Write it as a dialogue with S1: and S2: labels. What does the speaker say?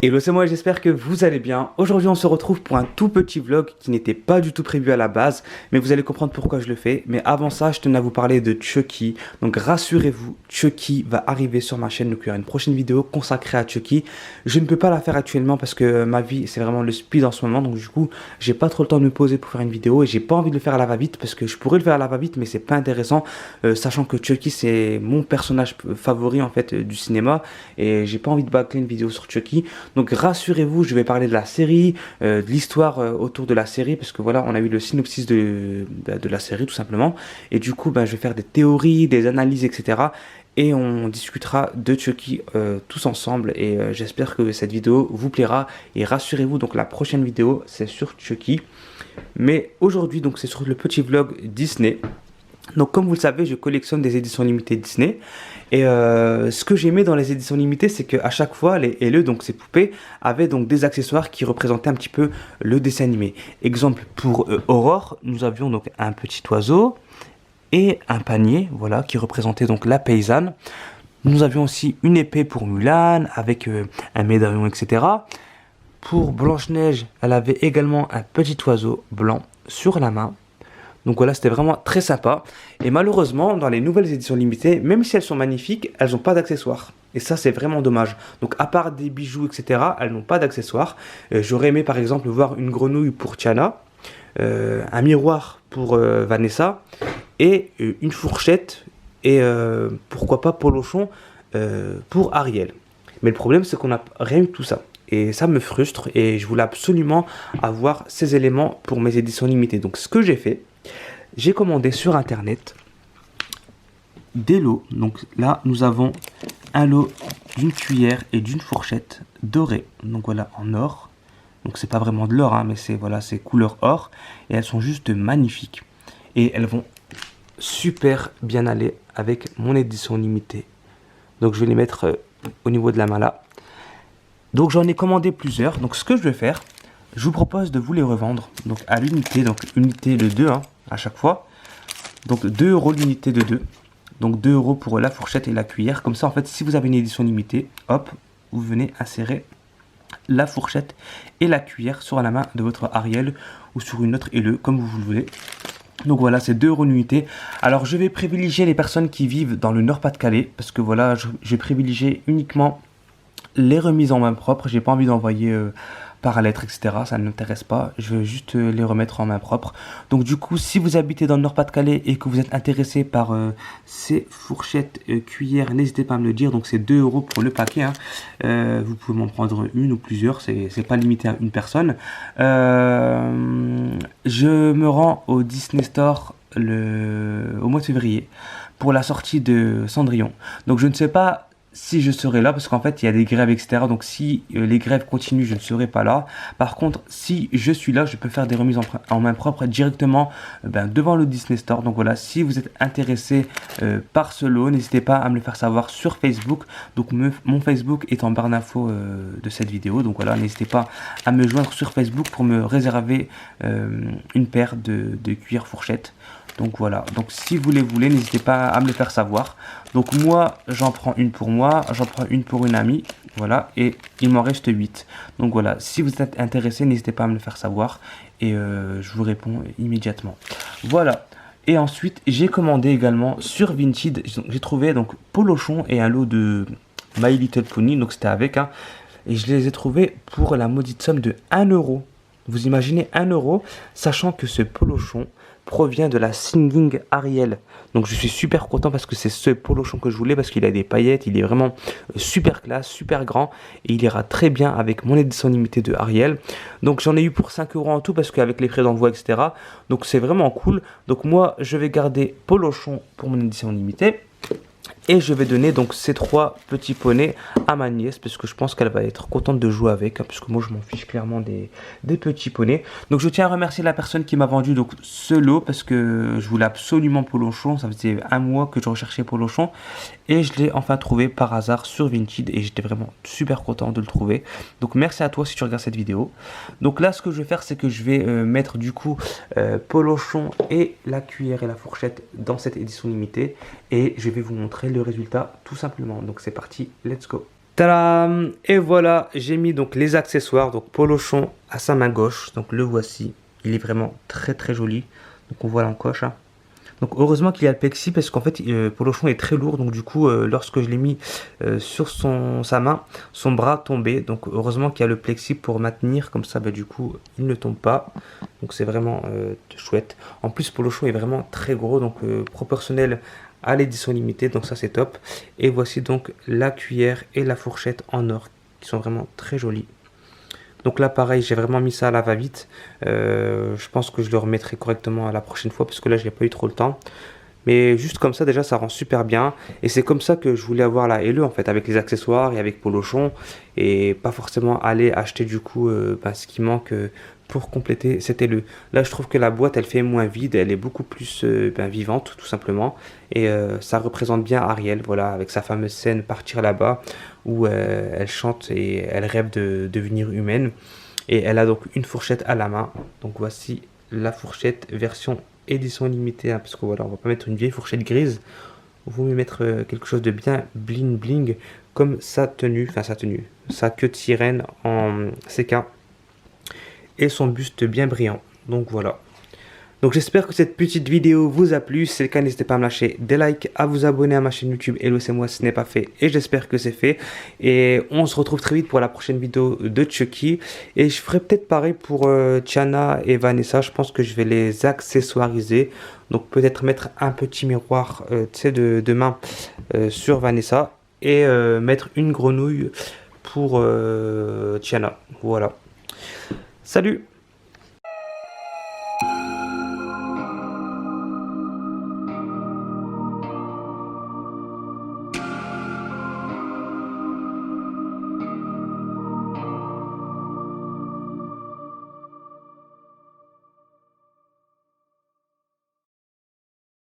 S1: Hello, c'est moi, j'espère que vous allez bien. Aujourd'hui, on se retrouve pour un tout petit vlog qui n'était pas du tout prévu à la base, mais vous allez comprendre pourquoi je le fais. Mais avant ça, je tenais à vous parler de Chucky. Donc rassurez-vous, Chucky va arriver sur ma chaîne. Donc il y aura une prochaine vidéo consacrée à Chucky. Je ne peux pas la faire actuellement parce que ma vie, c'est vraiment le speed en ce moment. Donc du coup, j'ai pas trop le temps de me poser pour faire une vidéo et j'ai pas envie de le faire à la va-vite parce que je pourrais le faire à la va-vite, mais c'est pas intéressant, sachant que Chucky, c'est mon personnage favori en fait du cinéma et j'ai pas envie de bâcler une vidéo sur Chucky. Donc rassurez-vous, je vais parler de la série, de l'histoire autour de la série, parce que voilà, on a eu le synopsis de la série tout simplement. Et du coup, je vais faire des théories, des analyses, etc. Et on discutera de Chucky tous ensemble. Et j'espère que cette vidéo vous plaira. Et rassurez-vous, donc la prochaine vidéo, c'est sur Chucky. Mais aujourd'hui, donc c'est sur le petit vlog Disney. Donc comme vous le savez, je collectionne des éditions limitées Disney. Et ce que j'aimais dans les éditions limitées, c'est qu'à chaque fois, les LE, donc ces poupées, avaient donc des accessoires qui représentaient un petit peu le dessin animé. Exemple pour Aurore, nous avions donc un petit oiseau et un panier, voilà, qui représentait donc la paysanne. Nous avions aussi une épée pour Mulan, avec un médaillon, etc. Pour Blanche-Neige, elle avait également un petit oiseau blanc sur la main. Donc voilà, c'était vraiment très sympa. Et malheureusement, dans les nouvelles éditions limitées, même si elles sont magnifiques, elles n'ont pas d'accessoires. Et ça, c'est vraiment dommage. Donc à part des bijoux, etc., elles n'ont pas d'accessoires. J'aurais aimé par exemple voir une grenouille pour Tiana, un miroir pour Vanessa, et une fourchette, et pourquoi pas Polochon pour Ariel. Mais le problème, c'est qu'on n'a rien eu de tout ça. Et ça me frustre, et je voulais absolument avoir ces éléments pour mes éditions limitées. Donc ce que j'ai fait, j'ai commandé sur internet des lots. Donc là, nous avons un lot d'une cuillère et d'une fourchette dorée. Donc voilà, en or. Donc c'est pas vraiment de l'or, hein, mais c'est voilà, c'est couleur or. Et elles sont juste magnifiques. Et elles vont super bien aller avec mon édition limitée. Donc je vais les mettre au niveau de la main là. Donc j'en ai commandé plusieurs. Donc ce que je vais faire, je vous propose de vous les revendre donc à l'unité. Donc unité de 2 hein, à chaque fois. Donc 2 € l'unité de 2. Donc 2 € pour la fourchette et la cuillère. Comme ça en fait si vous avez une édition limitée, hop, vous venez insérer la fourchette et la cuillère sur la main de votre Ariel ou sur une autre LE comme vous le voulez. Donc voilà, c'est 2 € l'unité. Alors je vais privilégier les personnes qui vivent dans le Nord-Pas-de-Calais parce que voilà, je vais privilégier uniquement les remises en main propre. J'ai pas envie d'envoyer par lettre, etc. Ça ne m'intéresse pas. Je veux juste les remettre en main propre. Donc du coup, si vous habitez dans le Nord-Pas-de-Calais et que vous êtes intéressé par ces fourchettes cuillères, n'hésitez pas à me le dire. Donc c'est 2 € pour le paquet. Hein. Vous pouvez m'en prendre une ou plusieurs. C'est pas limité à une personne. Je me rends au Disney Store au mois de février pour la sortie de Cendrillon. Donc je ne sais pas si je serai là parce qu'en fait il y a des grèves, etc. Donc si les grèves continuent, je ne serai pas là. Par contre, si je suis là, je peux faire des remises en main propre directement devant le Disney Store. Donc voilà, si vous êtes intéressé par ce lot, n'hésitez pas à me le faire savoir sur Facebook. Donc mon Facebook est en barre d'infos de cette vidéo. Donc voilà, n'hésitez pas à me joindre sur Facebook pour me réserver une paire de cuillères fourchettes. Donc voilà, donc si vous les voulez, n'hésitez pas à me le faire savoir. Donc moi, j'en prends une pour moi, j'en prends une pour une amie, voilà, et il m'en reste 8. Donc voilà, si vous êtes intéressé, n'hésitez pas à me le faire savoir et je vous réponds immédiatement. Voilà, et ensuite, j'ai commandé également sur Vinted, j'ai trouvé donc Polochon et un lot de My Little Pony, donc c'était avec, hein, et je les ai trouvés pour la maudite somme de 1 €. Vous imaginez 1 €, sachant que ce Polochon provient de la Singing Ariel. Donc je suis super content parce que c'est ce polochon que je voulais parce qu'il a des paillettes, il est vraiment super classe, super grand et il ira très bien avec mon édition limitée de Ariel. Donc j'en ai eu pour 5 € en tout parce qu'avec les frais d'envoi, etc. Donc c'est vraiment cool. Donc moi je vais garder polochon pour mon édition limitée. Et je vais donner donc ces 3 petits poneys à ma nièce parce que je pense qu'elle va être contente de jouer avec, hein, parce que moi je m'en fiche clairement des petits poneys. Donc je tiens à remercier la personne qui m'a vendu donc ce lot parce que je voulais absolument Polochon. Ça faisait un mois que je recherchais Polochon et je l'ai enfin trouvé par hasard sur Vinted et j'étais vraiment super content de le trouver. Donc merci à toi si tu regardes cette vidéo. Donc là ce que je vais faire c'est que je vais mettre du coup Polochon et la cuillère et la fourchette dans cette édition limitée et je vais vous montrer le résultat tout simplement. Donc c'est parti, let's go. Tadam! Et voilà, j'ai mis donc les accessoires. Donc Polochon à sa main gauche. Donc le voici. Il est vraiment très très joli. Donc on voit l'encoche, hein. Donc heureusement qu'il y a le plexi parce qu'en fait Polochon est très lourd. Donc du coup lorsque je l'ai mis sur sa main, son bras tombait. Donc heureusement qu'il y a le plexi pour maintenir. Comme ça du coup il ne tombe pas. Donc c'est vraiment chouette. En plus Polochon est vraiment très gros. Donc proportionnel à l'édition limitée, donc ça c'est top. Et voici donc la cuillère et la fourchette en or qui sont vraiment très jolies. Donc là pareil, j'ai vraiment mis ça à la va-vite. Je pense que je le remettrai correctement à la prochaine fois parce que là j'ai pas eu trop le temps. Mais juste comme ça déjà ça rend super bien. Et c'est comme ça que je voulais avoir la LE en fait, avec les accessoires et avec Polochon. Et pas forcément aller acheter du coup ce qui manque pour compléter cette LE. Là je trouve que la boîte elle fait moins vide, elle est beaucoup plus vivante tout simplement. Et ça représente bien Ariel, voilà, avec sa fameuse scène Partir là-bas, où elle chante et elle rêve de devenir humaine. Et elle a donc une fourchette à la main. Donc voici la fourchette version édition limitée, hein, parce que voilà, on va pas mettre une vieille fourchette grise. On va mettre quelque chose de bien bling bling, comme sa tenue, sa queue de sirène en CK et son buste bien brillant. Donc voilà. Donc j'espère que cette petite vidéo vous a plu. Si c'est le cas, n'hésitez pas à me lâcher des likes, à vous abonner à ma chaîne YouTube Hello c'est moi si ce n'est pas fait. Et j'espère que c'est fait. Et on se retrouve très vite pour la prochaine vidéo de Chucky. Et je ferai peut-être pareil pour Tiana et Vanessa. Je pense que je vais les accessoiriser. Donc peut-être mettre un petit miroir de main sur Vanessa. Et mettre une grenouille pour Tiana. Voilà. Salut!